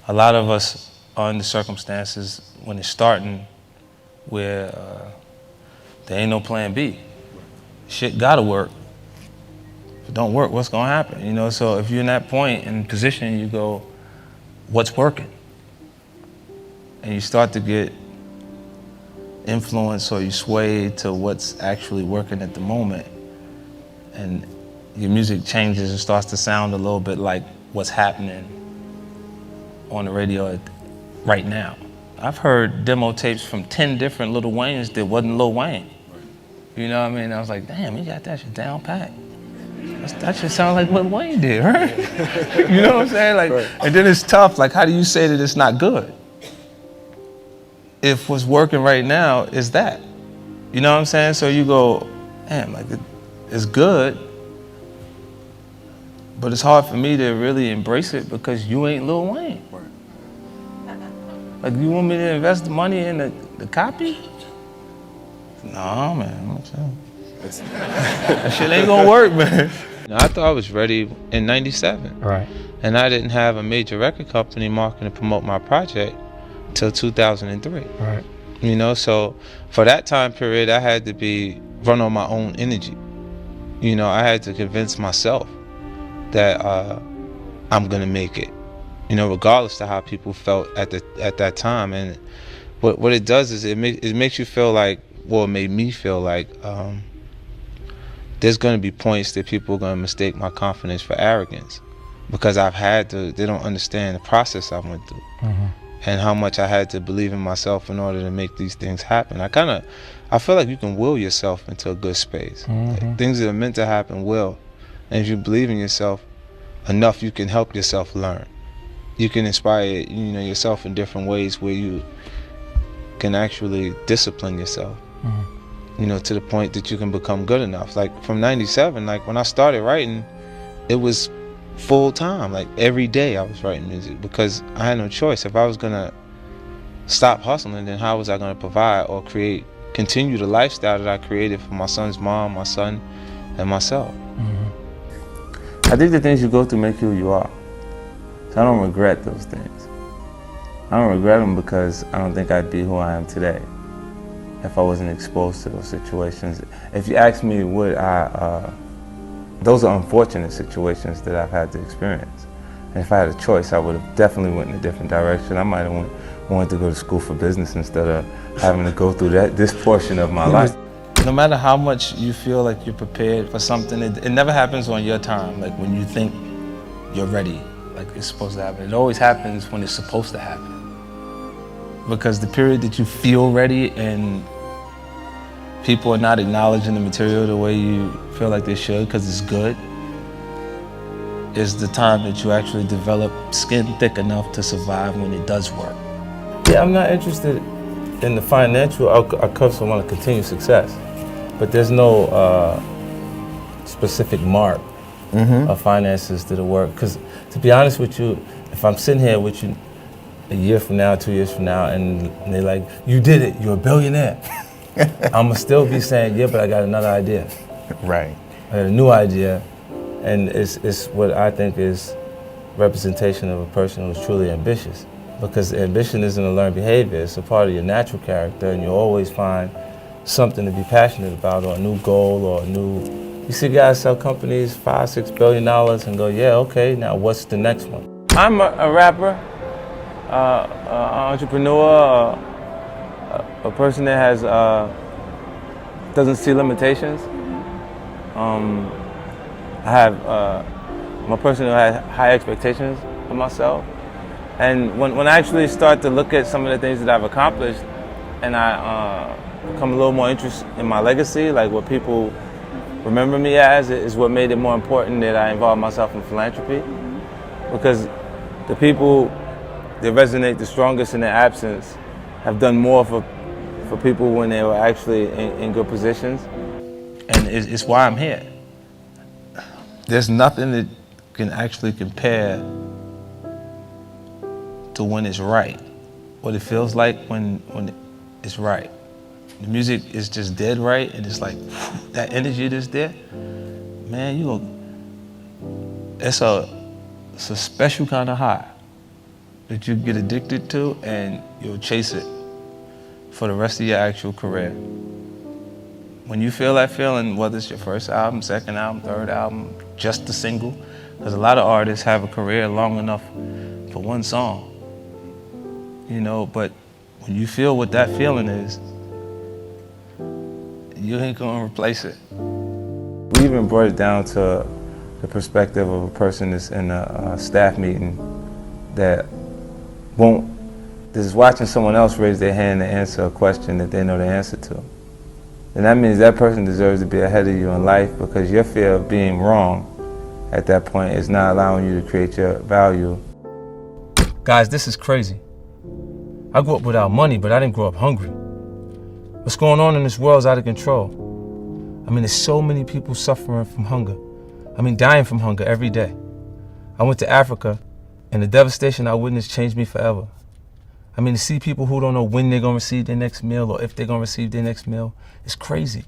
a lot of us are in the circumstances when it's starting where there ain't no plan B. Shit gotta work. If it don't work, what's gonna happen? You know, so if you're in that point and position, you go, what's working? And you start to get influence, or you sway to what's actually working at the moment. And your music changes and starts to sound a little bit like what's happening on the radio right now. I've heard demo tapes from 10 different Lil Waynes that wasn't Lil Wayne. You know what I mean? I was like, damn, he got that shit down pat. That shit sound like Lil Wayne did, right? You know what I'm saying? Like, right. And then it's tough. Like, how do you say that it's not good if what's working right now is that? You know what I'm saying? So you go, damn, like it's good, but it's hard for me to really embrace it because you ain't Lil Wayne. Like, you want me to invest the money in the copy? No, man. That shit ain't gonna work, man. I thought I was ready in '97. Right. And I didn't have a major record company marketing to promote my project till 2003. Right. You know, so for that time period, I had to run on my own energy. You know, I had to convince myself that I'm gonna make it. You know, regardless of how people felt at that time. And what it does is it makes you feel like, well, it made me feel like there's going to be points that people are going to mistake my confidence for arrogance, because they don't understand the process I went through. Mm-hmm. And how much I had to believe in myself in order to make these things happen. I feel like you can will yourself into a good space. Mm-hmm. Like, things that are meant to happen will. And if you believe in yourself enough, you can help yourself learn. You can inspire, yourself in different ways where you can actually discipline yourself. Mm-hmm. To the point that you can become good enough. Like from '97, like when I started writing, it was full time. Like every day I was writing music because I had no choice. If I was gonna stop hustling, then how was I gonna provide or continue the lifestyle that I created for my son's mom, my son, and myself? Mm-hmm. I think the things you go through make you who you are. So I don't regret those things. I don't regret them because I don't think I'd be who I am today if I wasn't exposed to those situations. If you ask me, those are unfortunate situations that I've had to experience. And if I had a choice, I would have definitely went in a different direction. I might have wanted to go to school for business instead of having to go through this portion of my life. No matter how much you feel like you're prepared for something, it never happens on your time, like when you think you're ready, like it's supposed to happen. It always happens when it's supposed to happen. Because the period that you feel ready and people are not acknowledging the material the way you feel like they should because it's good, is the time that you actually develop skin thick enough to survive when it does work. Yeah, I'm not interested in the financial outcomes. I want to continue success, but there's no specific mark of finances that'll work. Because to be honest with you, if I'm sitting here with you a year from now, 2 years from now, and they're like, you did it, you're a billionaire. I'm gonna still be saying, yeah, but I got another idea. Right. I got a new idea, and it's what I think is representation of a person who's truly ambitious. Because ambition isn't a learned behavior, it's a part of your natural character, and you'll always find something to be passionate about, or a new goal, or you see guys sell companies $5-6 billion and go, yeah, okay, now what's the next one? I'm a rapper, entrepreneur, a person that has doesn't see limitations. I'm a person who has high expectations of myself, and when I actually start to look at some of the things that I've accomplished, and I become a little more interested in my legacy, like what people remember me as, is what made it more important that I involve myself in philanthropy, because the people that resonate the strongest in their absence have done more for people when they were actually in good positions. And it's why I'm here. There's nothing that can actually compare to when it's right, what it feels like when it's right. The music is just dead right, and it's like that energy that's there, man, it's a special kind of high. that you get addicted to, and you'll chase it for the rest of your actual career. When you feel that feeling, whether it's your first album, second album, third album, just a single, because a lot of artists have a career long enough for one song, you know, but when you feel what that feeling is, you ain't gonna replace it. We even brought it down to the perspective of a person that's in a staff meeting that is watching someone else raise their hand to answer a question that they know the answer to. And that means that person deserves to be ahead of you in life, because your fear of being wrong at that point is not allowing you to create your value. Guys, this is crazy. I grew up without money, but I didn't grow up hungry. What's going on in this world is out of control. I mean, there's so many people suffering from hunger. I mean, dying from hunger every day. I went to Africa, and the devastation I witnessed changed me forever. I mean, to see people who don't know when they're gonna receive their next meal or if they're gonna receive their next meal, it's crazy.